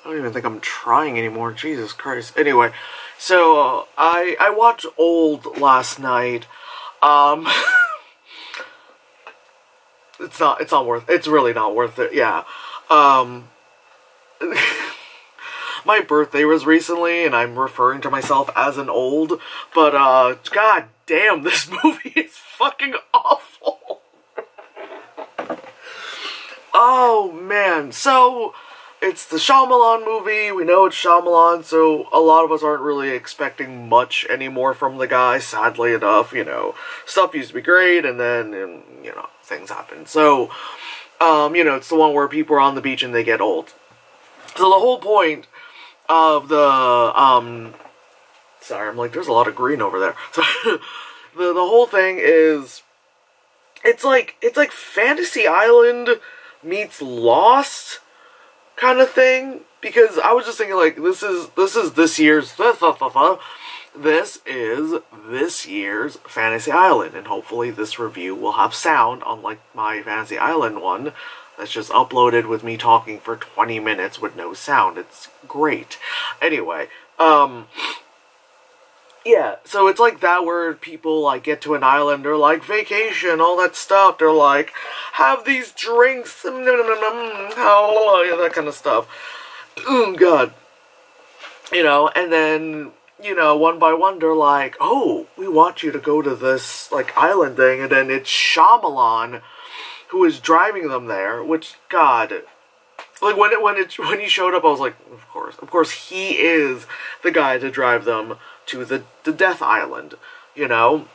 I don't even think I'm trying anymore. Jesus Christ. Anyway, so I watched Old last night. It's not worth. It's really not worth it. Yeah. My birthday was recently, and I'm referring to myself as an old. But god damn, this movie is fucking awful. Oh man, so it's the Shyamalan movie. We know it's Shyamalan, so a lot of us aren't really expecting much anymore from the guy, sadly enough. You know, stuff used to be great, and then, you know, things happen. So, you know, it's the one where people are on the beach and they get old. So the whole point of the, sorry, I'm like, there's a lot of green over there. So, the whole thing is, it's like Fantasy Island meets Lost kind of thing, because I was just thinking, like, this is this year's Fantasy Island, and hopefully this review will have sound, unlike my Fantasy Island one that's just uploaded with me talking for 20 minutes with no sound. It's great. Anyway, yeah, so it's like that where people, like, get to an island, they're like, vacation, all that stuff, they're like, have these drinks, that kind of stuff. Oh, God. You know, and then, you know, one by one, they're like, oh, we want you to go to this, like, island thing, and then it's Shyamalan who is driving them there, which, God, like, when he showed up, I was like, of course, he is the guy to drive them to the Death Island, you know.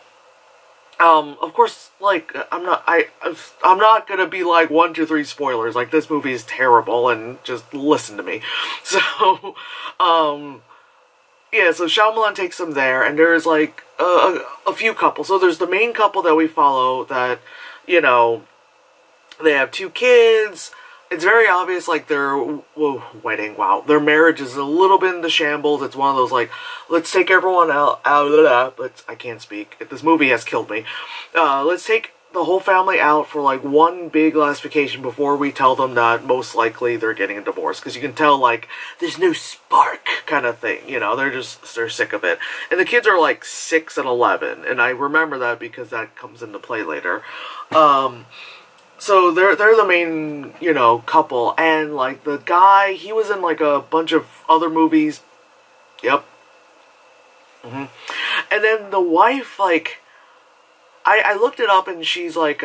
Of course, like, I'm not gonna be like 1, 2, 3 spoilers. Like, this movie is terrible, and just listen to me. So, yeah. So Shyamalan takes them there, and there's like a few couples. So there's the main couple that we follow that, you know, they have 2 kids. It's very obvious, like, their wedding, wow, their marriage is a little bit in the shambles. It's one of those, like, let's take everyone out, but I can't speak. This movie has killed me. Let's take the whole family out for, like, one big last vacation before we tell them that most likely they're getting a divorce. Because you can tell, like, there's no spark kind of thing, you know, they're sick of it. And the kids are, like, 6 and 11, and I remember that because that comes into play later. So they're the main, you know, couple, and, like, the guy, he was in, like, a bunch of other movies. Yep. And then the wife, like, I looked it up, and she's, like,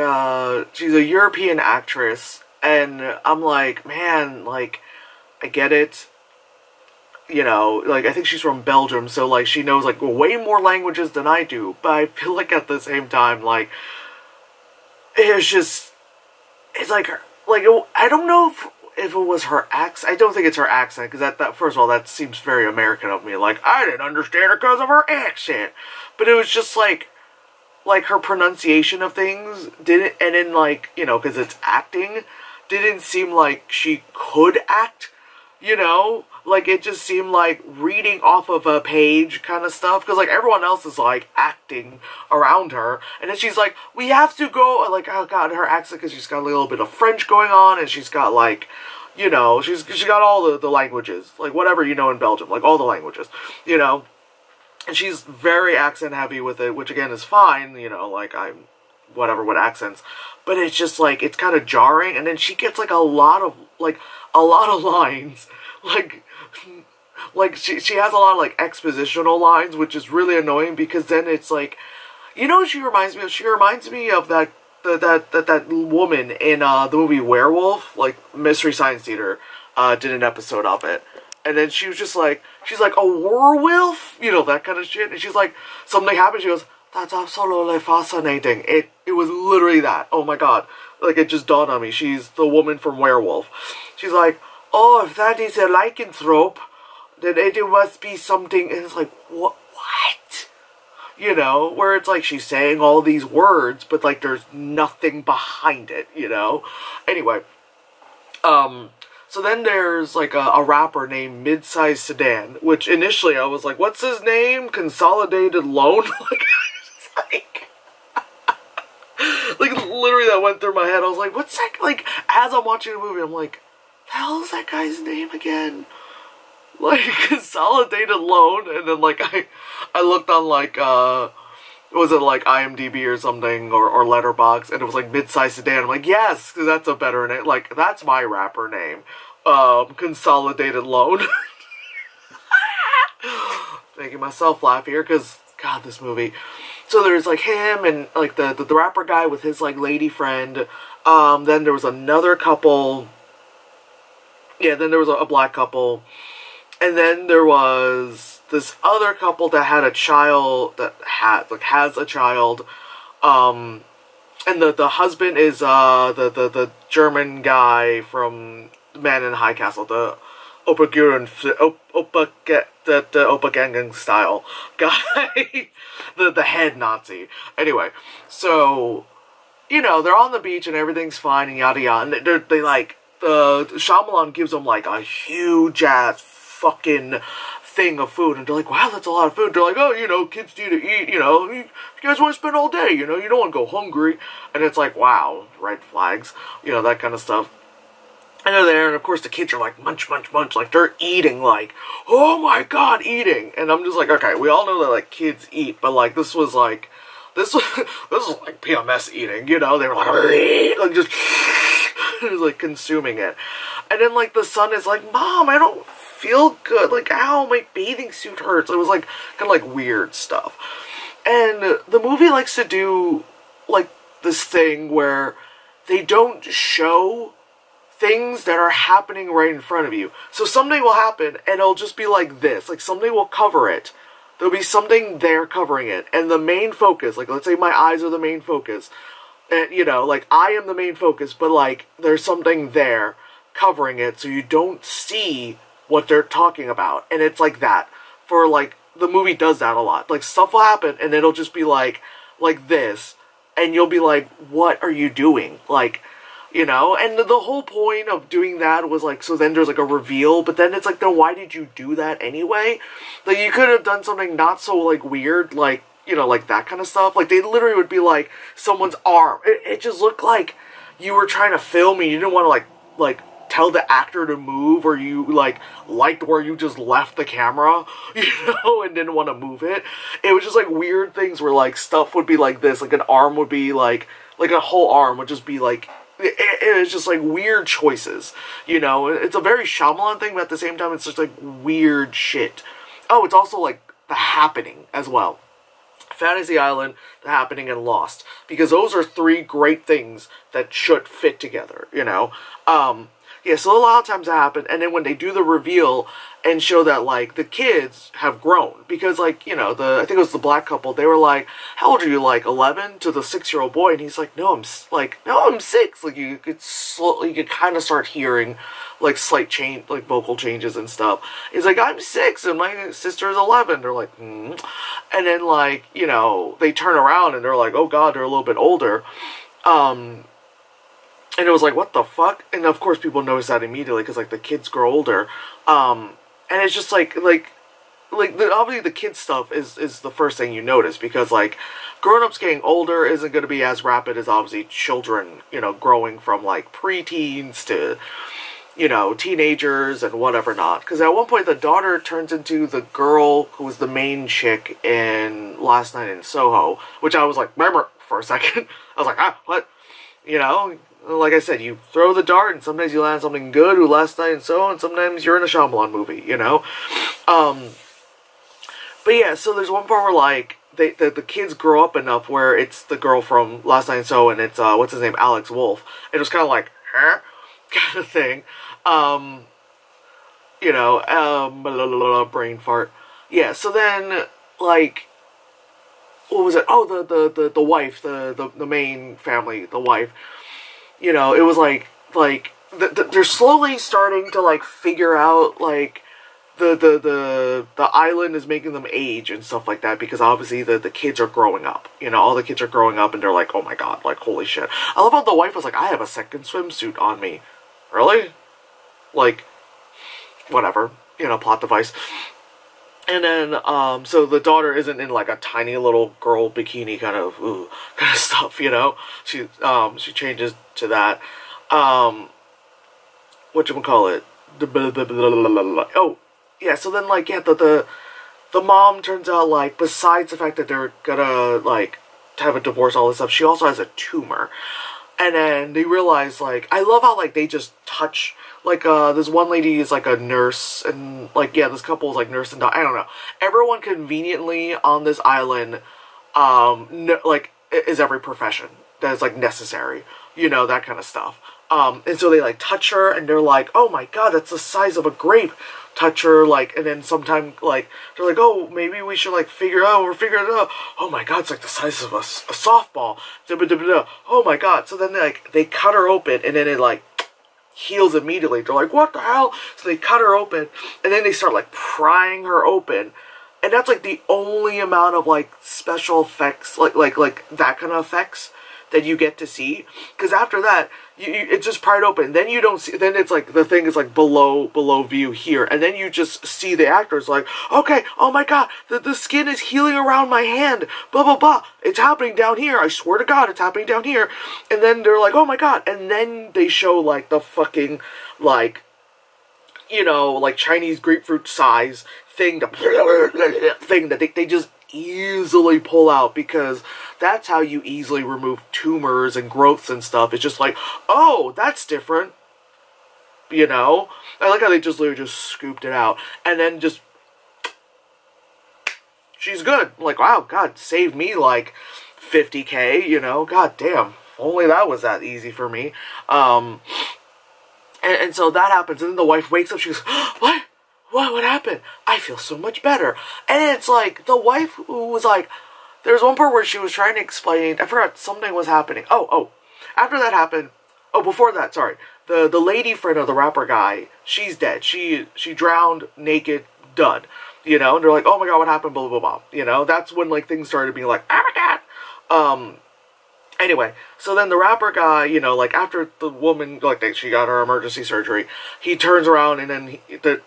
she's a European actress, and I'm like, man, like, I get it. You know, like, I think she's from Belgium, so, like, she knows, like, way more languages than I do, but I feel like at the same time, like, it's just, it's like, I don't know if it was her accent. I don't think it's her accent, because that first of all, that seems very American of me. Like, I didn't understand her because of her accent. But it was just, like her pronunciation of things didn't, and then, like, you know, because it's acting, didn't seem like she could act, you know? Like, it just seemed like reading off of a page kind of stuff. Because, like, everyone else is, like, acting around her. And then she's like, we have to go. Like, oh, God, her accent, because she's got a little bit of French going on. And she's got, like, you know, she's got all the languages. Like, whatever you know in Belgium. Like, all the languages, you know. And she's very accent heavy with it, which, again, is fine. You know, like, I'm whatever with accents. But it's just, like, it's kind of jarring. And then she gets, like, a lot of lines. Like, she has a lot of, like, expositional lines, which is really annoying, because then it's like, you know what she reminds me of? She reminds me of that woman in, the movie Werewolf, like, Mystery Science Theater, did an episode of it. And then she was just like, she's like, a werewolf? You know, that kind of shit. And she's like, something happened, she goes, that's absolutely fascinating. It was literally that. Oh my God. Like, it just dawned on me. She's the woman from Werewolf. She's like, oh, if that is a lycanthrope, then it must be something. And it's like, what? You know, where it's like she's saying all these words, but, like, there's nothing behind it, you know? Anyway, so then there's, like, a rapper named Midsize Sedan, which initially I was like, what's his name? Consolidated Loan? Like, literally that went through my head. I was like, what's that? Like, as I'm watching the movie, I'm like, the hell is that guy's name again? like consolidated loan, and then like I looked on like was it like IMDb or something, or Letterboxd, and it was like mid-sized sedan. I'm like, yes, because that's a better name. Like, that's my rapper name. Consolidated Loan. Making myself laugh here, because, God, this movie. So there's like him and like the rapper guy with his like lady friend. Then there was another couple. Yeah, then there was a black couple. And then there was this other couple that had a child, that has a child, and the husband is the German guy from Man in High Castle, the Opa style guy, the head Nazi. Anyway, so you know they're on the beach and everything's fine and yada yada, and they like Shyamalan gives them like a huge ass fucking thing of food, and they're like, wow, that's a lot of food. They're like, oh, you know, kids need to eat, you know, you guys want to spend all day, you know, you don't want to go hungry. And it's like, wow, red flags, you know, that kind of stuff. And they're there, and of course the kids are like, munch, munch, munch, like they're eating, like, oh my god, eating. And I'm just like, okay, we all know that like kids eat, but like this was like PMS eating, you know, they were like just like consuming it. And then like the son is like, Mom, I don't feel good, like, ow, my bathing suit hurts. It was like kind of like weird stuff. And the movie likes to do like this thing where they don't show things that are happening right in front of you. So something will happen and it'll just be like this, like something will cover it. There'll be something there covering it, and the main focus, like let's say my eyes are the main focus, and you know, like I am the main focus, but like there's something there covering it so you don't see what they're talking about. And it's like that for like the movie does that a lot. Like stuff will happen and it'll just be like this, and you'll be like, what are you doing? Like, you know, and the whole point of doing that was like, so then there's like a reveal, but then it's like, then why did you do that anyway? Like you could have done something not so like weird, like, you know, like that kind of stuff. Like they literally would be like someone's arm. It just looked like you were trying to film me. You didn't want to like tell the actor to move, or you like liked where you just left the camera, you know, and didn't want to move it. It was just like weird things where like stuff would be like this, like an arm would be like a whole arm would just be like, it was just like weird choices, you know. It's a very Shyamalan thing, but at the same time it's just like weird shit. Oh, it's also like The Happening as well. Fantasy Island, The Happening, and Lost, because those are three great things that should fit together, you know. Yeah, so a lot of times that happen, and then when they do the reveal and show that, like, the kids have grown, because, like, you know, I think it was the black couple, they were like, how old are you, like, 11? To the 6-year-old boy, and he's like, no, I'm 6. Like, you could kind of start hearing, like, slight change, like, vocal changes and stuff. He's like, I'm 6, and my sister's 11. They're like, And then, like, you know, they turn around, and they're like, oh god, they're a little bit older. And it was like, what the fuck? And of course people notice that immediately, because like the kids grow older. And it's just like obviously the kids stuff is the first thing you notice, because like grown-ups getting older isn't going to be as rapid as obviously children, you know, growing from like preteens to, you know, teenagers and whatever not. Because at one point the daughter turns into the girl who was the main chick in Last Night in Soho, which I was like, remember for a second. I was like, what? You know, like I said, you throw the dart, and sometimes you land something good with Last Night in Soho, and sometimes you're in a Shyamalan movie, you know? But yeah, so there's one part where, like, the kids grow up enough where it's the girl from Last Night in Soho, and it's, what's his name, Alex Wolff. It was kind of like, huh? Kind of thing. You know, brain fart. Yeah, so then, like, what was it? Oh, the wife, the main family, the wife. You know, it was like they're slowly starting to like figure out like the island is making them age and stuff like that, because obviously the kids are growing up. You know, all the kids are growing up, and they're like, oh my god, like holy shit. I love how the wife was like, I have a second swimsuit on me. Really? Like, whatever. You know, plot device. And then, so the daughter isn't in, like, a tiny little girl bikini kind of stuff, you know? She changes to that. Whatchamacallit? Oh, yeah, so then, like, yeah, the mom turns out, like, besides the fact that they're gonna, like, have a divorce, all this stuff, she also has a tumor. And then they realize, like, I love how, like, they just touch, like, this one lady is, like, a nurse, and, like, yeah, this couple is, like, nurse and doctor, I don't know. Everyone conveniently on this island, like, is every profession that is, like, necessary. You know, that kind of stuff. And so they, like, touch her, and they're like, oh my god, that's the size of a grape. Touch her, like, and then sometime, like, they're like, oh, maybe we should, like, we're figuring it out. Oh my god, it's like the size of a softball. Oh my god. So then, they cut her open, and then it, like, heals immediately. They're like, what the hell? So they cut her open, and then they start, like, prying her open. And that's, like, the only amount of, like, special effects, like that kind of effects that you get to see. Because after that, it's just pried open. Then you don't see, then it's like, the thing is like below view here. And then you just see the actors like, okay, oh my god, the skin is healing around my hand, blah, blah, blah. It's happening down here. I swear to god, it's happening down here. And then they're like, oh my god. And then they show like the fucking, like, you know, like Chinese grapefruit size thing, that they just easily pull out, because that's how you easily remove tumors and growths and stuff. It's just like, oh, that's different, you know? I like how they just literally just scooped it out, and then just, she's good. Like, wow, god, save me like 50K, you know? God damn, if only that was that easy for me. And so that happens, and then the wife wakes up, she goes, what? What happened? I feel so much better. And it's like, the wife who was like, there's one part where she was trying to explain, I forgot, something was happening. Oh, after that happened, before that, sorry. The lady friend of the rapper guy, she's dead. She drowned, naked, done. You know, and they're like, oh my god, what happened, blah, blah, blah. You know, that's when, like, things started being like, oh my god. Anyway, so then the rapper guy, you know, like, after the woman, like, she got her emergency surgery, he turns around, and then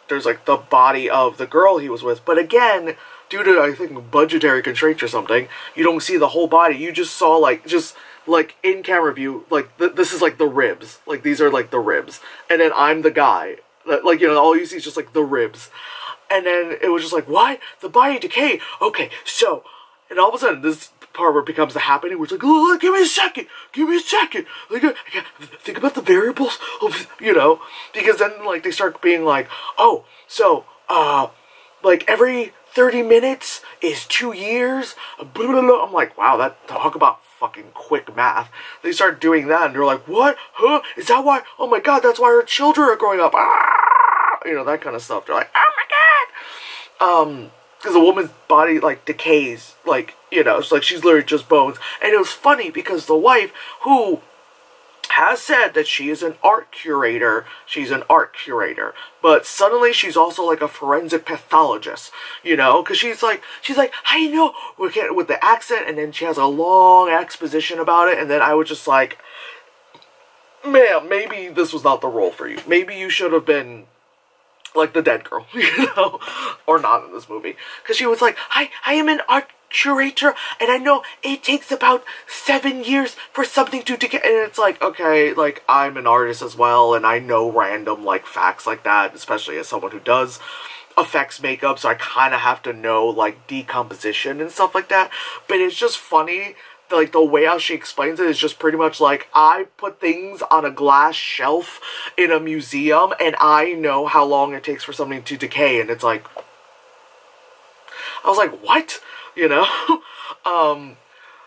there's, like, the body of the girl he was with. But again, due to, I think, budgetary constraints or something, you don't see the whole body. You just saw, like, in camera view, like, this is, like, the ribs. Like, these are, like, the ribs. And then I'm the guy. Like, you know, all you see is just, like, the ribs. And then it was just like, why? The body decay. Okay, so, and all of a sudden, this part where it becomes the happening, where it's like, oh, give me a second, like, think about the variables of, you know, because then, like, they start being like, oh, so, like, every 30 minutes is 2 years, blah, blah, blah. I'm like, wow, talk about fucking quick math. They start doing that, and they're like, what? Huh? Is that why? Oh my god, that's why her children are growing up, you know, that kind of stuff. They're like, oh my god, because the woman's body, like, decays, like, you know, it's like she's literally just bones. And it was funny because the wife, who has said that she is an art curator, but suddenly she's also, like, a forensic pathologist, you know, because she's like, I know, with the accent, and then she has a long exposition about it, and then I was just like, ma'am, maybe this was not the role for you. Maybe you should have been, like, the dead girl, you know, or not in this movie, because she was like, I am an art curator, and I know it takes about 7 years for something to decay, and it's like, okay, like, I'm an artist as well, and I know random, like, facts like that, especially as someone who does effects makeup, so I kind of have to know, like, decomposition and stuff like that, but it's just funny, like, the way how she explains it is just pretty much like, I put things on a glass shelf in a museum, and I know how long it takes for something to decay, and it's like, I was like, what? You know?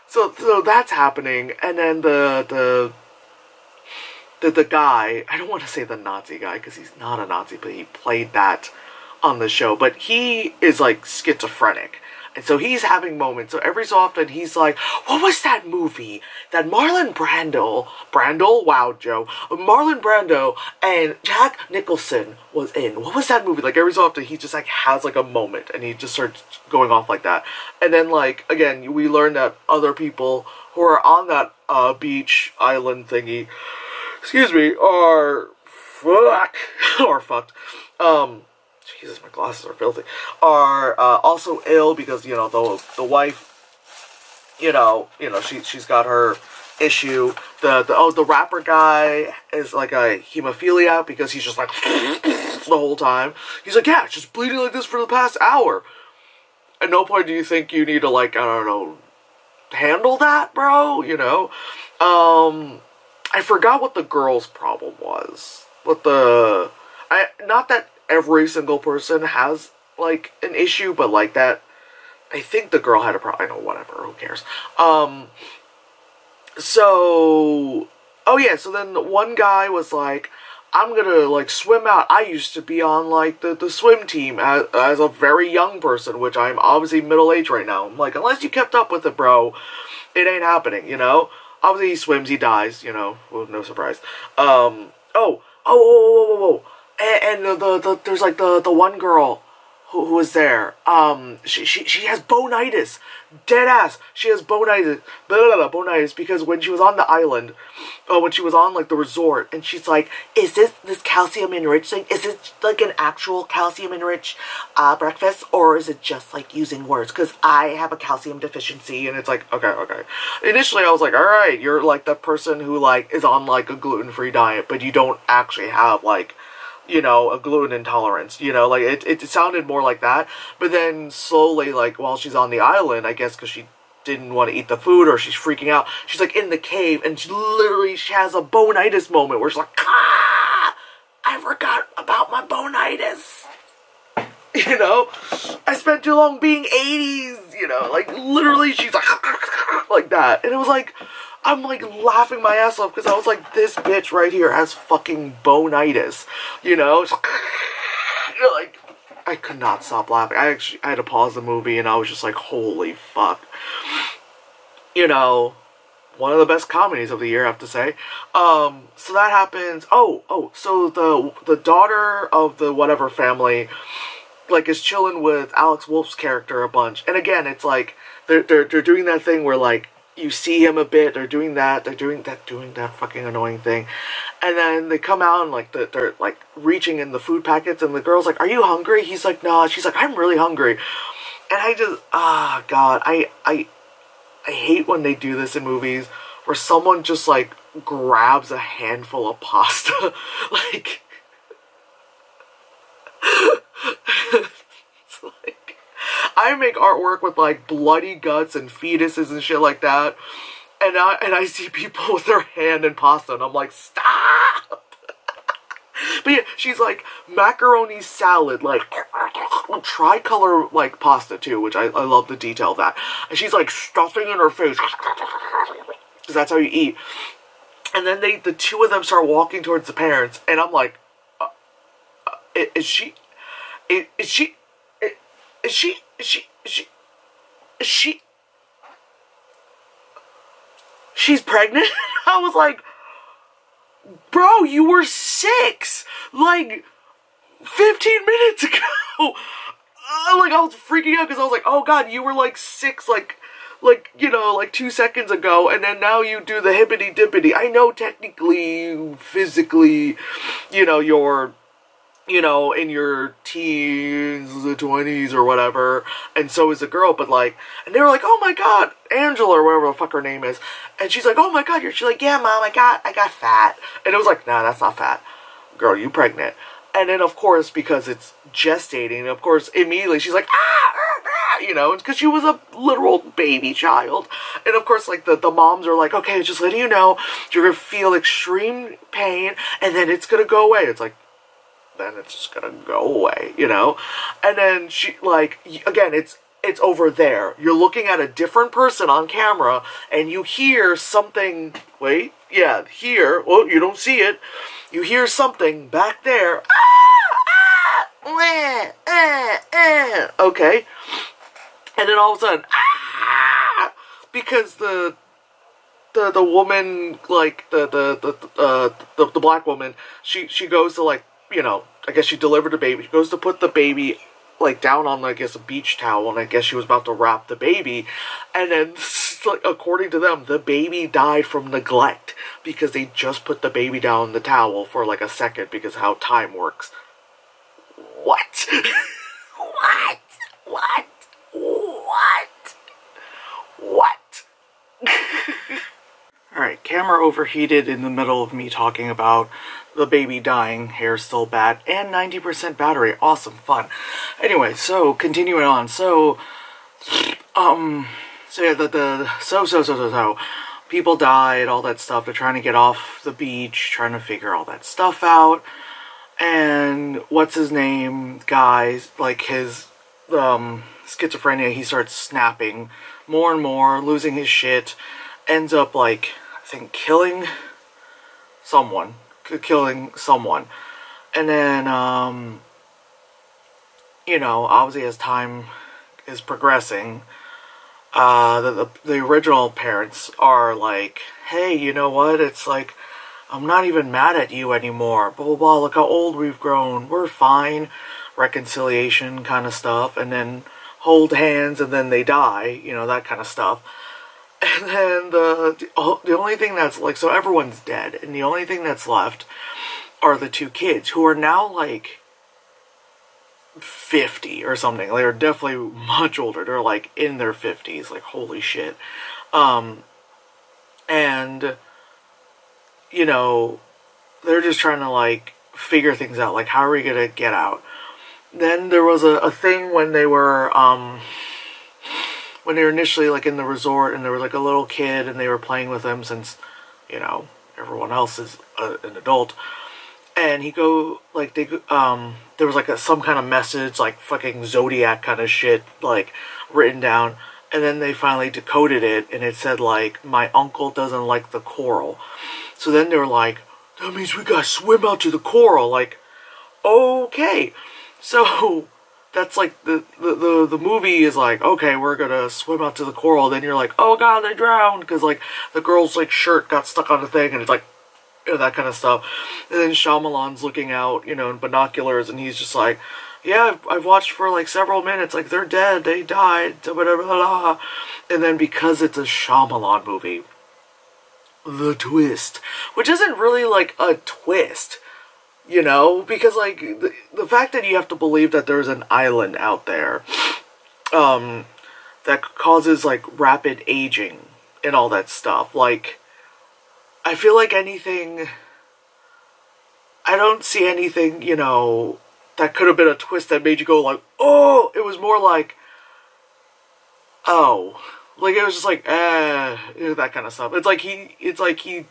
So that's happening, and then the guy, I don't want to say the Nazi guy, because he's not a Nazi, but he played that on the show, but he is, like, schizophrenic. And so he's having moments, so every so often he's like, what was that movie that Marlon Brando? Wow, Joe. Marlon Brando and Jack Nicholson was in. What was that movie? Like, every so often he just, like, has, like, a moment, and he just starts going off like that. And then, like, again, we learn that other people who are on that beach island thingy, excuse me, are fucked. Jesus, my glasses are filthy, are also ill because, you know, the wife, you know, she's got her issue. The rapper guy is like a hemophilia because he's just like the whole time. He's like, yeah, it's just bleeding like this for the past hour. At no point do you think you need to, like, I don't know, handle that, bro, you know? I forgot what the girl's problem was. Not that every single person has, like, an issue, but, like, that, I think the girl had a problem. I know, whatever, who cares? So, oh yeah, so then one guy was like, I'm gonna, like, swim out. I used to be on, like, the swim team as a very young person, which I'm obviously middle-aged right now. I'm like, unless you kept up with it, bro, it ain't happening, you know? Obviously, he swims, he dies, you know, well, no surprise. And there's, like, the one girl who was there. She has bonitis. Dead ass. She has bonitis. Bonitis, because when she was on the island, when she was on, like, the resort, and she's like, is this calcium enriched thing? Is it, like, an actual calcium enriched breakfast? Or is it just, like, using words? Because I have a calcium deficiency, and it's like, okay. Initially, I was like, alright, you're, like, the person who, like, is on, like, a gluten-free diet, but you don't actually have, like, you know, a gluten intolerance, you know, like, it sounded more like that, but then slowly, like, while she's on the island, I guess because she didn't want to eat the food, or she's freaking out, she's, like, in the cave, and she has a bonitis moment, where she's like, ah, I forgot about my bonitis, you know, I spent too long being 80s, you know, like, literally, she's like that, and it was like, I'm, like, laughing my ass off, because I was like, this bitch right here has fucking bonitis, you know? Like, I could not stop laughing. I had to pause the movie, and I was just like, holy fuck. You know, one of the best comedies of the year, I have to say. So that happens. So the daughter of the whatever family, like, is chilling with Alex Wolff's character a bunch. And again, it's like, they're doing that thing where, like, you see him a bit, they're doing that fucking annoying thing, and then they come out and, like, they're, like, reaching in the food packets, and the girl's like, are you hungry? He's like, no. She's like, I'm really hungry. And I just, God, I hate when they do this in movies, where someone just, like, grabs a handful of pasta, like, it's like, I make artwork with, like, bloody guts and fetuses and shit like that, and I see people with their hand in pasta, and I'm like, stop! But yeah, she's like, macaroni salad, like, tricolor, like, pasta, too, which I love the detail of that, and she's, like, stuffing in her face, because that's how you eat, and then the two of them start walking towards the parents, and I'm like, she's pregnant? I was like, bro, you were 6, like, 15 minutes ago. Like, I was freaking out, because I was like, oh god, you were, like, 6, like, you know, like, 2 seconds ago, and then now you do the hippity-dippity. I know technically, physically, you know, you're, you know, in your teens, 20s, or whatever, and so is the girl, but, like, and they were like, oh my god, Angela, or whatever the fuck her name is, and she's like, oh my god, she's like, yeah, mom, I got fat, and it was like, nah, that's not fat, girl, you pregnant, and then, of course, because it's gestating, of course, immediately, she's like, you know, because she was a literal baby child, and of course, like, the moms are like, okay, just letting you know, you're gonna feel extreme pain, and then it's gonna go away. It's like, then it's just gonna go away, you know? And then she, like, again, it's over there. You're looking at a different person on camera, and you hear something, wait, yeah, here, well, you don't see it, you hear something back there, okay, and then all of a sudden, because the woman, like, the black woman, she goes to, like, you know, I guess she delivered a baby. She goes to put the baby, like, down on, I guess, a beach towel, and I guess she was about to wrap the baby, and then, like, according to them, the baby died from neglect, because they just put the baby down the towel for, like, a second, because how time works. What? What? Alright, camera overheated in the middle of me talking about the baby dying, hair still bad, and 90% battery. Awesome, fun. Anyway, so continuing on. So yeah, so people died, all that stuff. They're trying to get off the beach, trying to figure all that stuff out. And what's his name, guys, like his schizophrenia, he starts snapping more and more, losing his shit, ends up, like, I think killing someone. And then, you know, obviously as time is progressing, the original parents are like, hey, you know what, it's like, I'm not even mad at you anymore, blah, blah, blah, look how old we've grown, we're fine, reconciliation kind of stuff, and then hold hands, and then they die, you know, that kind of stuff. And then the only thing that's, like, so everyone's dead, and the only thing that's left are the two kids, who are now, like, 50 or something. They're definitely much older. They're, like, in their 50s, like, holy shit. And, you know, they're just trying to, like, figure things out, like, how are we gonna get out? Then there was a thing when they were initially, like, in the resort, and there was, like, a little kid, and they were playing with him since, you know, everyone else is an adult. And he like, there was, like, some kind of message, like, fucking Zodiac kind of shit, like, written down. And then they finally decoded it, and it said, like, my uncle doesn't like the coral. So then they were like, that means we gotta swim out to the coral. Like, okay. So that's like the movie is like, okay, we're gonna swim out to the coral. Then you're like, oh god, they drowned, because like the girl's like shirt got stuck on the thing, and it's like, you know, that kind of stuff. And then Shyamalan's looking out, you know, in binoculars, and he's just like, yeah, I've watched for like several minutes, like they're dead, they died, whatever, blah, blah. And then because it's a Shyamalan movie, the twist, which isn't really like a twist. You know, because, like, the fact that you have to believe that there's an island out there, that causes, like, rapid aging and all that stuff, like, I feel like I don't see anything, you know, that could have been a twist that made you go, like, oh, it was more like, oh, like, it was just like, you know, that kind of stuff. It's like he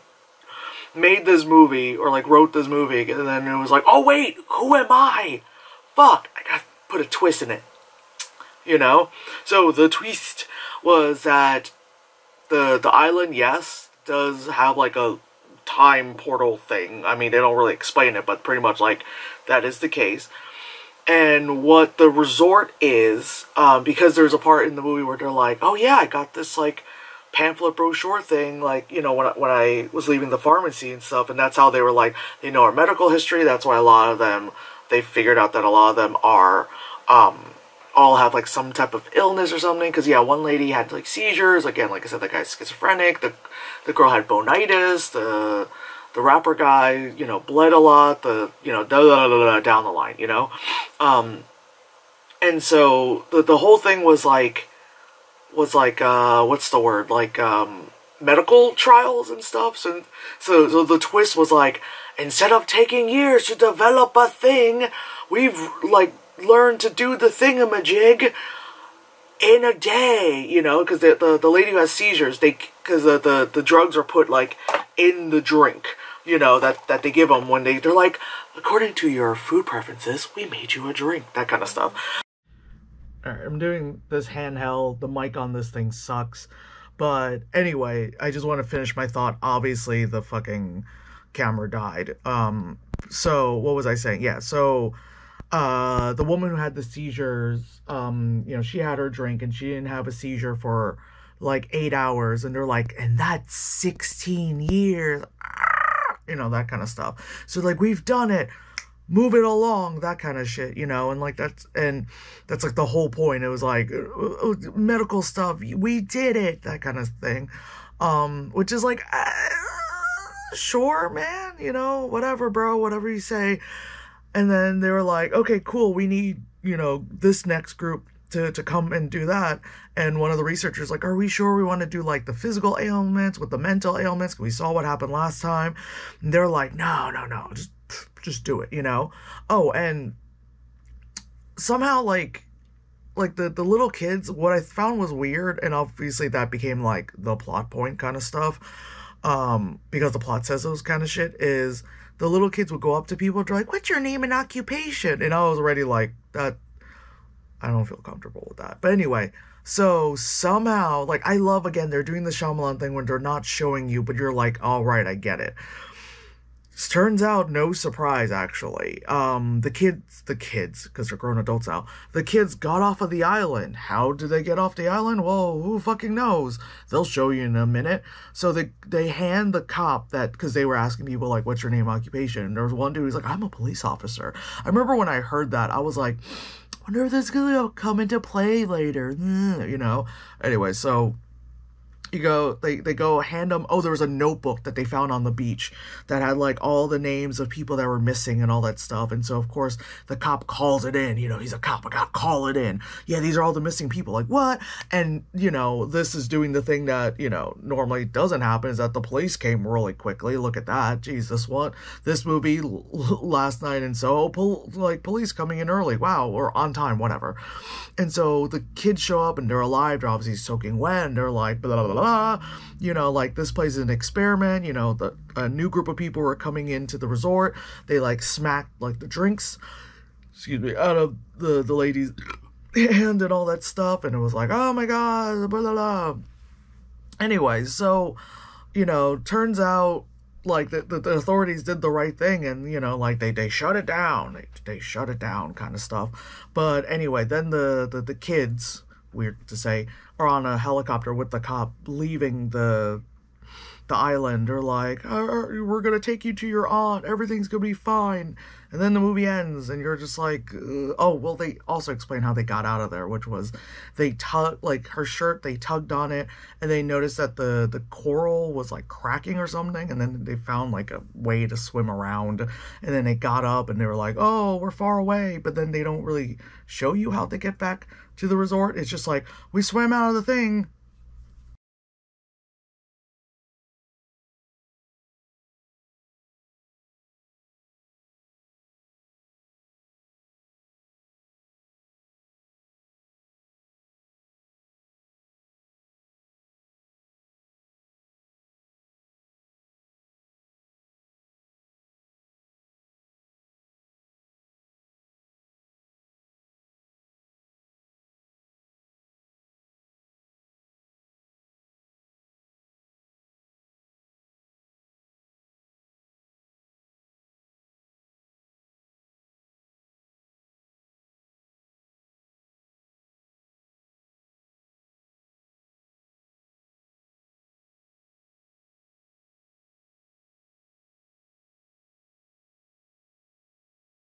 made this movie, or like wrote this movie, and then it was like, oh wait, who am I? Fuck, I gotta put a twist in it. You know? So the twist was that the island, yes, does have like a time portal thing. I mean, they don't really explain it, but pretty much like that is the case. And what the resort is, because there's a part in the movie where they're like, oh yeah, I got this like pamphlet brochure thing, like, you know, when I was leaving the pharmacy and stuff, and that's how they were like, they know our medical history, that's why a lot of them, they figured out that a lot of them are, all have, like, some type of illness or something, because, yeah, one lady had, like, seizures, again, like I said, the guy's schizophrenic, the girl had bonitis, the rapper guy, you know, bled a lot, you know, down the line, you know, and so, the whole thing was like, what's the word, like, medical trials and stuff. So the twist was like, instead of taking years to develop a thing, we've, like, learned to do the thingamajig in a day, you know, because the lady who has seizures, because the drugs are put, like, in the drink, you know, that they give them when they're like, according to your food preferences, we made you a drink, that kind of stuff. Alright, I'm doing this handheld, the mic on this thing sucks, but anyway, I just want to finish my thought. Obviously, the fucking camera died. So, what was I saying? Yeah, so, the woman who had the seizures, you know, she had her drink, and she didn't have a seizure for, like, 8 hours, and they're like, and that's 16 years, you know, that kind of stuff. So, like, we've done it. Move it along, that kind of shit, you know, and like that's like the whole point. It was like medical stuff, we did it, that kind of thing, which is like, sure, man, you know, whatever, bro, whatever you say. And then they were like, okay, cool, we need, you know, this next group to come and do that. And one of the researchers like, are we sure we want to do like the physical ailments with the mental ailments? We saw what happened last time. And they're like, no, just do it, you know? Oh, and somehow like the little kids, what I found was weird, and obviously that became like the plot point kind of stuff, because the plot says those kind of shit, is the little kids would go up to people and be like, what's your name and occupation? And I was already like, that, I don't feel comfortable with that. But anyway, so somehow, like, I love, again, they're doing the Shyamalan thing when they're not showing you, but you're like, all right, I get it. Turns out, no surprise, actually. The kids, because they're grown adults now, the kids got off of the island. How did they get off the island? Well, who fucking knows? They'll show you in a minute. So they hand the cop that, because they were asking people, like, what's your name, occupation? And there was one dude who's like, I'm a police officer. I remember when I heard that, I was like, I wonder if this is gonna come into play later, you know? Anyway, so they go hand them, oh, there was a notebook that they found on the beach that had like all the names of people that were missing and all that stuff. And so of course the cop calls it in, you know, he's a cop, I gotta call it in. Yeah, these are all the missing people. Like, what? And you know, this is doing the thing that, you know, normally doesn't happen, is that the police came really quickly. Look at that. Jesus, what? This movie last night and so police coming in early, wow, or on time, whatever. And so the kids show up and they're alive, they're obviously soaking wet, and they're like, blah, blah, blah, you know, like, this place is an experiment, you know, a new group of people were coming into the resort, they, like, smacked, like, the drinks, excuse me, out of the lady's hand and all that stuff, and it was like, oh my god, blah, blah, blah. Anyway, so, you know, turns out, like, the authorities did the right thing, and, you know, like, they shut it down, they shut it down kind of stuff. But anyway, then the kids, weird to say, are on a helicopter with the cop leaving the island. They're like, we're gonna take you to your aunt, everything's gonna be fine. And then the movie ends and you're just like, oh, well, they also explain how they got out of there, which was they like, her shirt, they tugged on it, and they noticed that the coral was like cracking or something, and then they found like a way to swim around, and then they got up and they were like, oh, we're far away. But then they don't really show you how they get back to the resort. It's just like, we swam out of the thing,